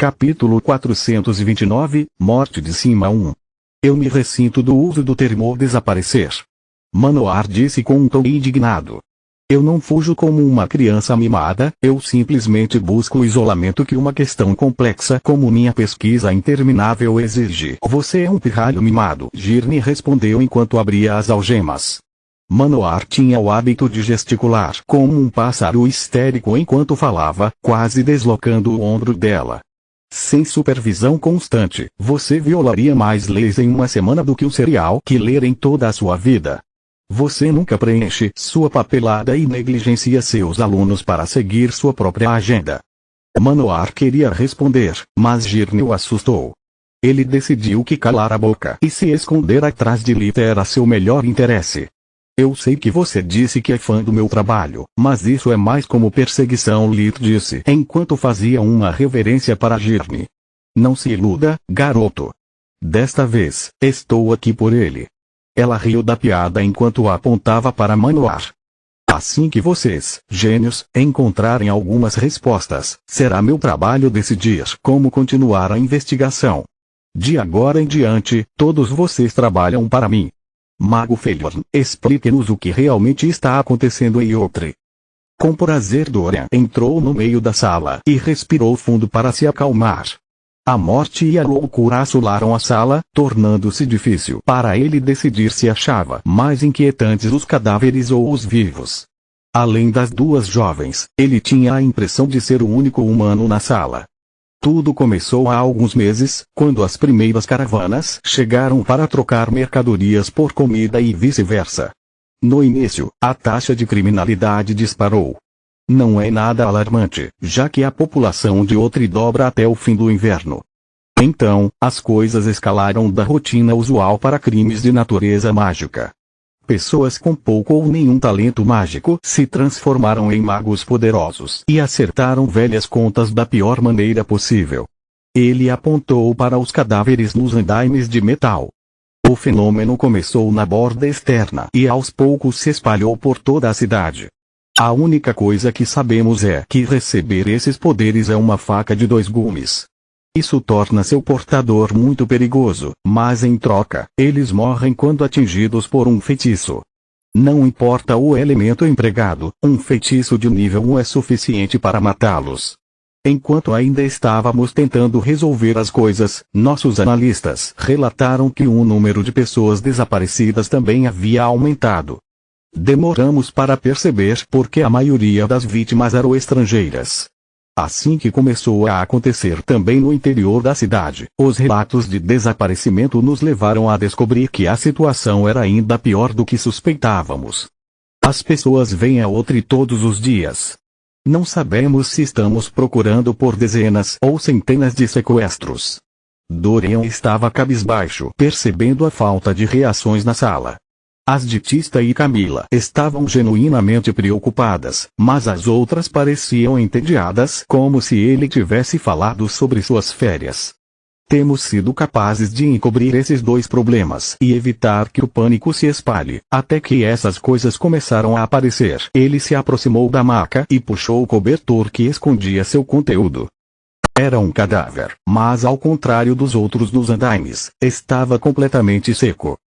Capítulo 429, Morte de Sima 1. Eu me ressinto do uso do termo desaparecer. Manoar disse com um tom indignado. Eu não fujo como uma criança mimada, eu simplesmente busco o isolamento que uma questão complexa como minha pesquisa interminável exige. Você é um pirralho mimado, Girne respondeu enquanto abria as algemas. Manoar tinha o hábito de gesticular como um pássaro histérico enquanto falava, quase deslocando o ombro dela. Sem supervisão constante, você violaria mais leis em uma semana do que um serial killer em toda a sua vida. Você nunca preenche sua papelada e negligencia seus alunos para seguir sua própria agenda. Manoar queria responder, mas Girne o assustou. Ele decidiu que calar a boca e se esconder atrás de Lita era seu melhor interesse. Eu sei que você disse que é fã do meu trabalho, mas isso é mais como perseguição, Lit disse enquanto fazia uma reverência para Girne. Não se iluda, garoto. Desta vez, estou aqui por ele. Ela riu da piada enquanto a apontava para Manoar. Assim que vocês, gênios, encontrarem algumas respostas, será meu trabalho decidir como continuar a investigação. De agora em diante, todos vocês trabalham para mim. Mago Feliorn, explique-nos o que realmente está acontecendo em Yggdrasil. Com prazer Dorian entrou no meio da sala e respirou fundo para se acalmar. A morte e a loucura assolaram a sala, tornando-se difícil para ele decidir se achava mais inquietantes os cadáveres ou os vivos. Além das duas jovens, ele tinha a impressão de ser o único humano na sala. Tudo começou há alguns meses, quando as primeiras caravanas chegaram para trocar mercadorias por comida e vice-versa. No início, a taxa de criminalidade disparou. Não é nada alarmante, já que a população de Yggdrasil dobra até o fim do inverno. Então, as coisas escalaram da rotina usual para crimes de natureza mágica. Pessoas com pouco ou nenhum talento mágico se transformaram em magos poderosos e acertaram velhas contas da pior maneira possível. Ele apontou para os cadáveres nos andaimes de metal. O fenômeno começou na borda externa e aos poucos se espalhou por toda a cidade. A única coisa que sabemos é que receber esses poderes é uma faca de dois gumes. Isso torna seu portador muito perigoso, mas em troca, eles morrem quando atingidos por um feitiço. Não importa o elemento empregado, um feitiço de nível 1 é suficiente para matá-los. Enquanto ainda estávamos tentando resolver as coisas, nossos analistas relataram que o número de pessoas desaparecidas também havia aumentado. Demoramos para perceber porque a maioria das vítimas eram estrangeiras. Assim que começou a acontecer também no interior da cidade, os relatos de desaparecimento nos levaram a descobrir que a situação era ainda pior do que suspeitávamos. As pessoas vêm a Yggdrasil todos os dias. Não sabemos se estamos procurando por dezenas ou centenas de sequestros. Dorian estava cabisbaixo, percebendo a falta de reações na sala. As de Tista e Camila estavam genuinamente preocupadas, mas as outras pareciam entediadas, como se ele tivesse falado sobre suas férias. Temos sido capazes de encobrir esses dois problemas e evitar que o pânico se espalhe, até que essas coisas começaram a aparecer. Ele se aproximou da maca e puxou o cobertor que escondia seu conteúdo. Era um cadáver, mas ao contrário dos outros nos andaimes, estava completamente seco.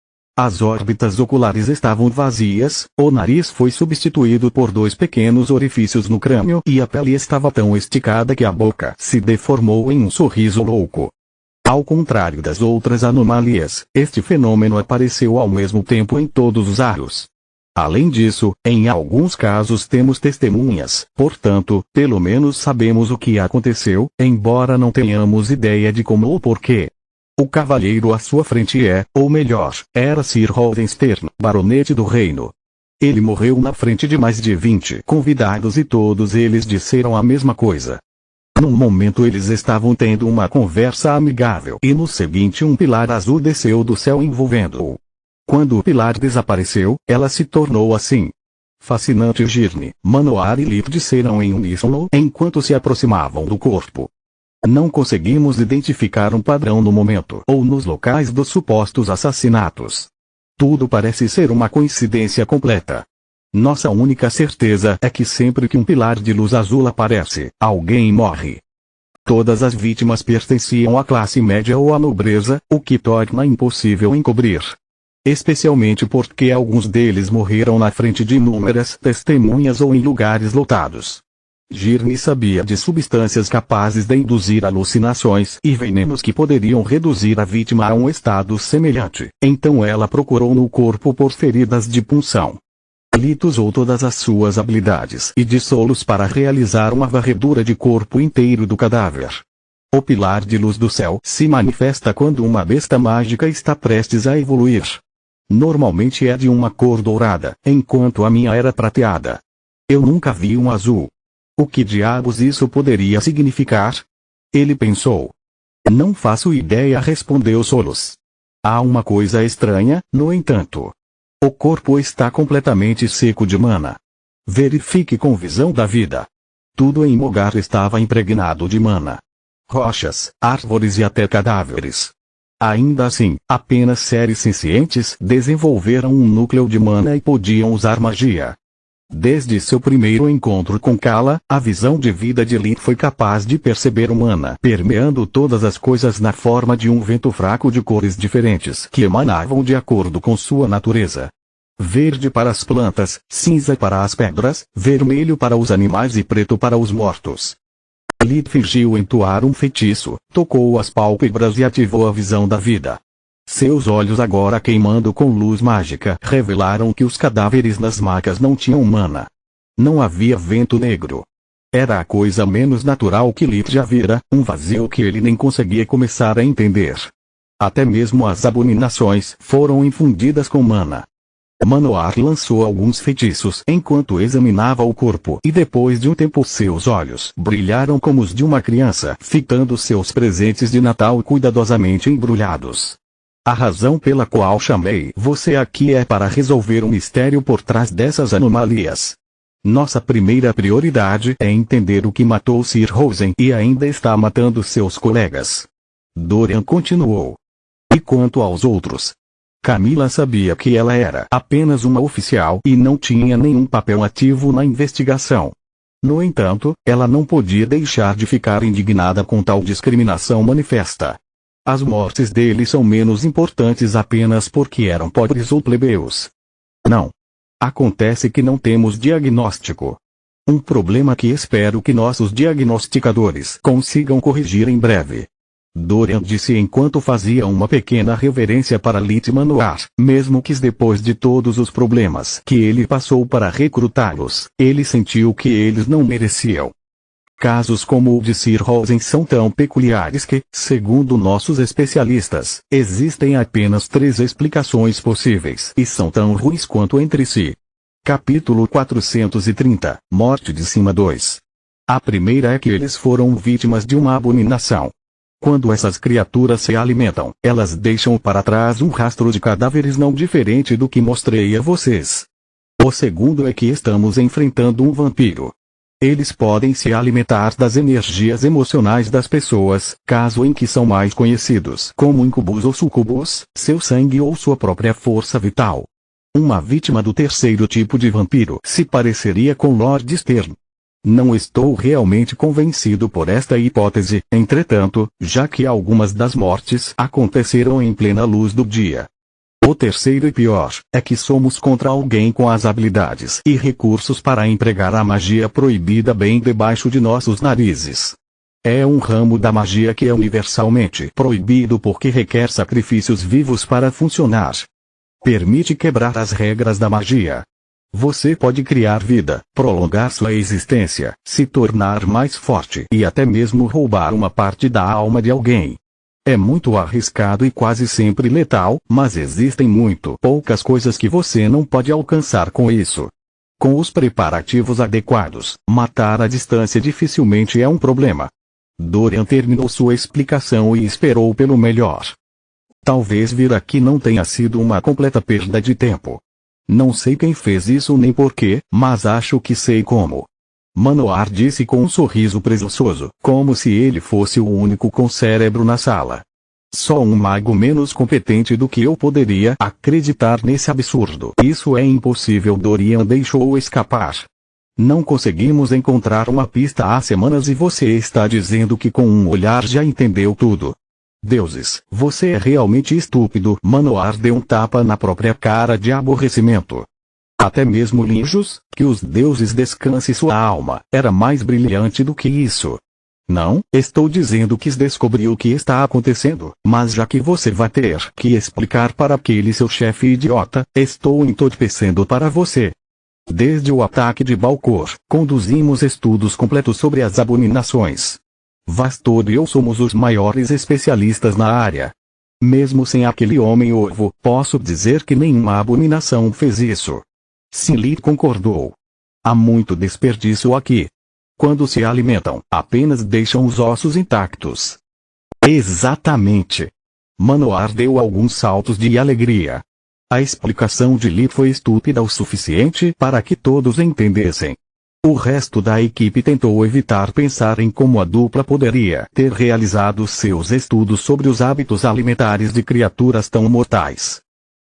As órbitas oculares estavam vazias, o nariz foi substituído por dois pequenos orifícios no crânio e a pele estava tão esticada que a boca se deformou em um sorriso louco. Ao contrário das outras anomalias, este fenômeno apareceu ao mesmo tempo em todos os aros. Além disso, em alguns casos temos testemunhas, portanto, pelo menos sabemos o que aconteceu, embora não tenhamos ideia de como ou porquê. O cavalheiro à sua frente ou melhor, era Sir Holdenstern, baronete do reino. Ele morreu na frente de mais de 20 convidados e todos eles disseram a mesma coisa. Num momento eles estavam tendo uma conversa amigável e no seguinte um pilar azul desceu do céu envolvendo-o. Quando o pilar desapareceu, ela se tornou assim. Fascinante. Girne, Manoar e Lit disseram em uníssono enquanto se aproximavam do corpo. Não conseguimos identificar um padrão no momento ou nos locais dos supostos assassinatos. Tudo parece ser uma coincidência completa. Nossa única certeza é que sempre que um pilar de luz azul aparece, alguém morre. Todas as vítimas pertenciam à classe média ou à nobreza, o que torna impossível encobrir. Especialmente porque alguns deles morreram na frente de inúmeras testemunhas ou em lugares lotados. Girne sabia de substâncias capazes de induzir alucinações e venenos que poderiam reduzir a vítima a um estado semelhante. Então ela procurou no corpo por feridas de punção. Lith usou todas as suas habilidades e dissolos para realizar uma varredura de corpo inteiro do cadáver. O pilar de luz do céu se manifesta quando uma besta mágica está prestes a evoluir. Normalmente é de uma cor dourada, enquanto a minha era prateada. Eu nunca vi um azul. O que diabos isso poderia significar? Ele pensou. Não faço ideia, respondeu Solos. Há uma coisa estranha, no entanto. O corpo está completamente seco de mana. Verifique com visão da vida. Tudo em Mogar estava impregnado de mana. Rochas, árvores e até cadáveres. Ainda assim, apenas seres sencientes desenvolveram um núcleo de mana e podiam usar magia. Desde seu primeiro encontro com Kala, a visão de vida de Lith foi capaz de perceber o mana permeando todas as coisas na forma de um vento fraco de cores diferentes que emanavam de acordo com sua natureza. Verde para as plantas, cinza para as pedras, vermelho para os animais e preto para os mortos. Lith fingiu entoar um feitiço, tocou as pálpebras e ativou a visão da vida. Seus olhos, agora queimando com luz mágica, revelaram que os cadáveres nas macas não tinham mana. Não havia vento negro. Era a coisa menos natural que Lith já vira, um vazio que ele nem conseguia começar a entender. Até mesmo as abominações foram infundidas com mana. Manoar lançou alguns feitiços enquanto examinava o corpo e depois de um tempo seus olhos brilharam como os de uma criança fitando seus presentes de Natal cuidadosamente embrulhados. A razão pela qual chamei você aqui é para resolver o mistério por trás dessas anomalias. Nossa primeira prioridade é entender o que matou Sir Rosen e ainda está matando seus colegas. Dorian continuou. E quanto aos outros? Camila sabia que ela era apenas uma oficial e não tinha nenhum papel ativo na investigação. No entanto, ela não podia deixar de ficar indignada com tal discriminação manifesta. As mortes deles são menos importantes apenas porque eram pobres ou plebeus. Não. Acontece que não temos diagnóstico. Um problema que espero que nossos diagnosticadores consigam corrigir em breve. Dorian disse enquanto fazia uma pequena reverência para Lith Manoar, mesmo que depois de todos os problemas que ele passou para recrutá-los, ele sentiu que eles não mereciam. Casos como o de Sir Rosen são tão peculiares que, segundo nossos especialistas, existem apenas 3 explicações possíveis e são tão ruins quanto entre si. Capítulo 430, Morte de Cima 2. A primeira é que eles foram vítimas de uma abominação. Quando essas criaturas se alimentam, elas deixam para trás um rastro de cadáveres não diferente do que mostrei a vocês. O segundo é que estamos enfrentando um vampiro. Eles podem se alimentar das energias emocionais das pessoas, caso em que são mais conhecidos como incubus ou sucubus, seu sangue ou sua própria força vital. Uma vítima do terceiro tipo de vampiro se pareceria com Lord Stern. Não estou realmente convencido por esta hipótese, entretanto, já que algumas das mortes aconteceram em plena luz do dia. O terceiro e pior, é que somos contra alguém com as habilidades e recursos para empregar a magia proibida bem debaixo de nossos narizes. É um ramo da magia que é universalmente proibido porque requer sacrifícios vivos para funcionar. Permite quebrar as regras da magia. Você pode criar vida, prolongar sua existência, se tornar mais forte e até mesmo roubar uma parte da alma de alguém. É muito arriscado e quase sempre letal, mas existem muito poucas coisas que você não pode alcançar com isso. Com os preparativos adequados, matar à distância dificilmente é um problema. Dorian terminou sua explicação e esperou pelo melhor. Talvez vir aqui não tenha sido uma completa perda de tempo. Não sei quem fez isso nem porquê, mas acho que sei como. Manoar disse com um sorriso presunçoso, como se ele fosse o único com cérebro na sala. Só um mago menos competente do que eu poderia acreditar nesse absurdo. Isso é impossível. Dorian deixou escapar. Não conseguimos encontrar uma pista há semanas e você está dizendo que com um olhar já entendeu tudo. Deuses, você é realmente estúpido. Manoar deu um tapa na própria cara de aborrecimento. Até mesmo Linjos, que os deuses descanse sua alma, era mais brilhante do que isso. Não, estou dizendo que descobri o que está acontecendo, mas já que você vai ter que explicar para aquele seu chefe idiota, estou entorpecendo para você. Desde o ataque de Balcor, conduzimos estudos completos sobre as abominações. Vastor e eu somos os maiores especialistas na área. Mesmo sem aquele homem-ovo, posso dizer que nenhuma abominação fez isso. Sinlit concordou. Há muito desperdício aqui. Quando se alimentam, apenas deixam os ossos intactos. Exatamente. Manoar deu alguns saltos de alegria. A explicação de Lee foi estúpida o suficiente para que todos entendessem. O resto da equipe tentou evitar pensar em como a dupla poderia ter realizado seus estudos sobre os hábitos alimentares de criaturas tão mortais.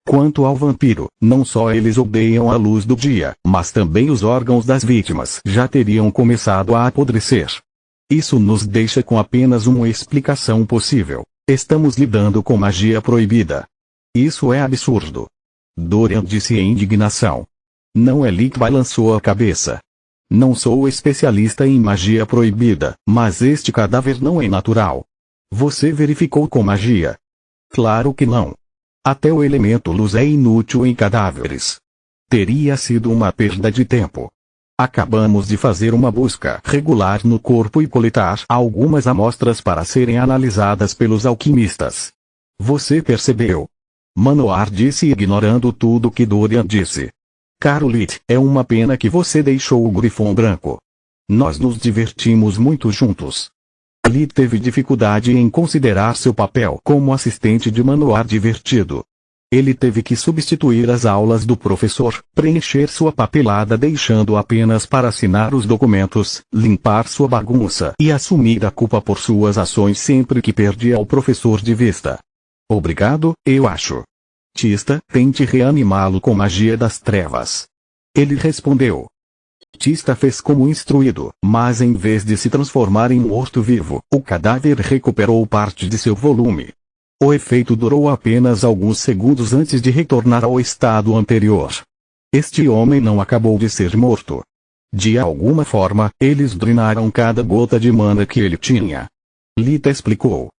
Quanto ao vampiro, não só eles odeiam a luz do dia, mas também os órgãos das vítimas já teriam começado a apodrecer. Isso nos deixa com apenas uma explicação possível. Estamos lidando com magia proibida. Isso é absurdo. Dorian disse em indignação. Não é Lee que balançou a cabeça. Não sou especialista em magia proibida, mas este cadáver não é natural. Você verificou com magia? Claro que não. Até o elemento luz é inútil em cadáveres. Teria sido uma perda de tempo. Acabamos de fazer uma busca regular no corpo e coletar algumas amostras para serem analisadas pelos alquimistas. Você percebeu? Manoar disse ignorando tudo que Dorian disse. Caro Lit, é uma pena que você deixou o Grifão branco. Nós nos divertimos muito juntos. Lee teve dificuldade em considerar seu papel como assistente de Manoar divertido. Ele teve que substituir as aulas do professor, preencher sua papelada deixando apenas para assinar os documentos, limpar sua bagunça e assumir a culpa por suas ações sempre que perdia o professor de vista. Obrigado, eu acho. Tista, tente reanimá-lo com magia das trevas. Ele respondeu. Tista fez como instruído, mas em vez de se transformar em morto-vivo, o cadáver recuperou parte de seu volume. O efeito durou apenas alguns segundos antes de retornar ao estado anterior. Este homem não acabou de ser morto. De alguma forma, eles drenaram cada gota de mana que ele tinha. Lita explicou.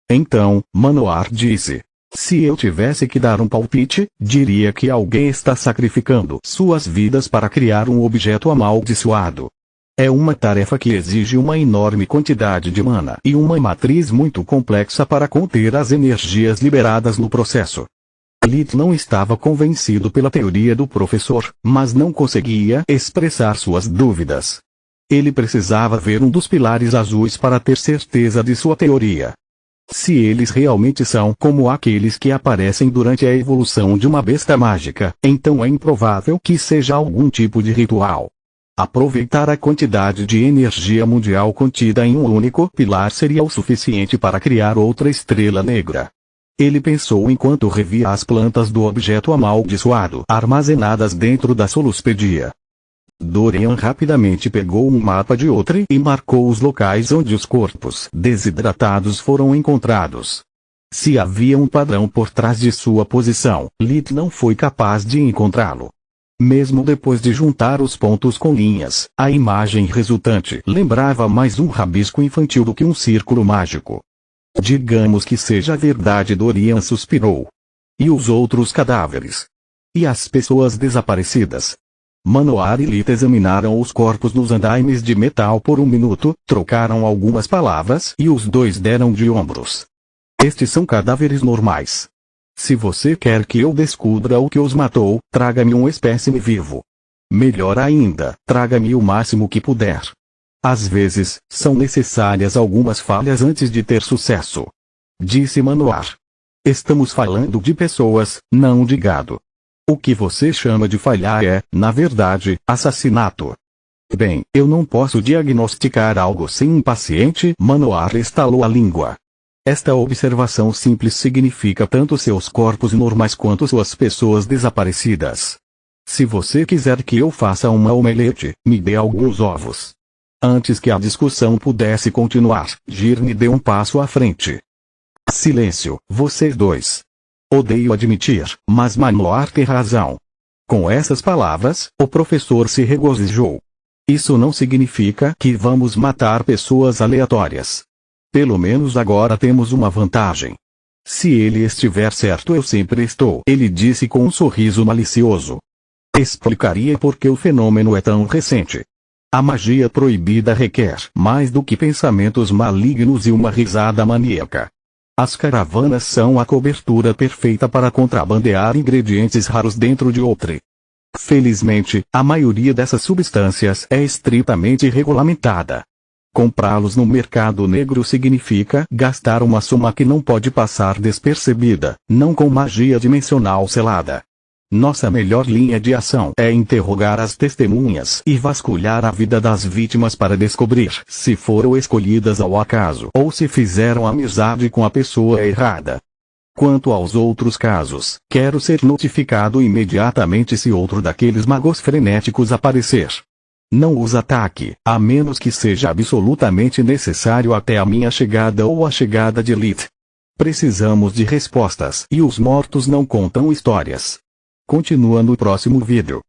Então, Manoar disse. Se eu tivesse que dar um palpite, diria que alguém está sacrificando suas vidas para criar um objeto amaldiçoado. É uma tarefa que exige uma enorme quantidade de mana e uma matriz muito complexa para conter as energias liberadas no processo. Lit não estava convencido pela teoria do professor, mas não conseguia expressar suas dúvidas. Ele precisava ver um dos pilares azuis para ter certeza de sua teoria. Se eles realmente são como aqueles que aparecem durante a evolução de uma besta mágica, então é improvável que seja algum tipo de ritual. Aproveitar a quantidade de energia mundial contida em um único pilar seria o suficiente para criar outra estrela negra. Ele pensou enquanto revia as plantas do objeto amaldiçoado armazenadas dentro da Soluspedia. Dorian rapidamente pegou um mapa de outra e marcou os locais onde os corpos desidratados foram encontrados. Se havia um padrão por trás de sua posição, Lit não foi capaz de encontrá-lo. Mesmo depois de juntar os pontos com linhas, a imagem resultante lembrava mais um rabisco infantil do que um círculo mágico. Digamos que seja verdade, Dorian suspirou. E os outros cadáveres? E as pessoas desaparecidas? Manoar e Lita examinaram os corpos nos andaimes de metal por um minuto, trocaram algumas palavras e os dois deram de ombros. Estes são cadáveres normais. Se você quer que eu descubra o que os matou, traga-me um espécime vivo. Melhor ainda, traga-me o máximo que puder. Às vezes, são necessárias algumas falhas antes de ter sucesso. Disse Manoar. Estamos falando de pessoas, não de gado. O que você chama de falhar é, na verdade, assassinato. Bem, eu não posso diagnosticar algo sem um paciente. Manoar estalou a língua. Esta observação simples significa tanto seus corpos normais quanto suas pessoas desaparecidas. Se você quiser que eu faça uma omelete, me dê alguns ovos. Antes que a discussão pudesse continuar, Girne deu um passo à frente. Silêncio, vocês dois. Odeio admitir, mas Manoar tem razão. Com essas palavras, o professor se regozijou. Isso não significa que vamos matar pessoas aleatórias. Pelo menos agora temos uma vantagem. Se ele estiver certo, eu sempre estou, ele disse com um sorriso malicioso. Explicaria por que o fenômeno é tão recente. A magia proibida requer mais do que pensamentos malignos e uma risada maníaca. As caravanas são a cobertura perfeita para contrabandear ingredientes raros dentro de outra. Felizmente, a maioria dessas substâncias é estritamente regulamentada. Comprá-los no mercado negro significa gastar uma soma que não pode passar despercebida, não com magia dimensional selada. Nossa melhor linha de ação é interrogar as testemunhas e vasculhar a vida das vítimas para descobrir se foram escolhidas ao acaso ou se fizeram amizade com a pessoa errada. Quanto aos outros casos, quero ser notificado imediatamente se outro daqueles magos frenéticos aparecer. Não os ataque, a menos que seja absolutamente necessário até a minha chegada ou a chegada de Lilith. Precisamos de respostas e os mortos não contam histórias. Continua no próximo vídeo.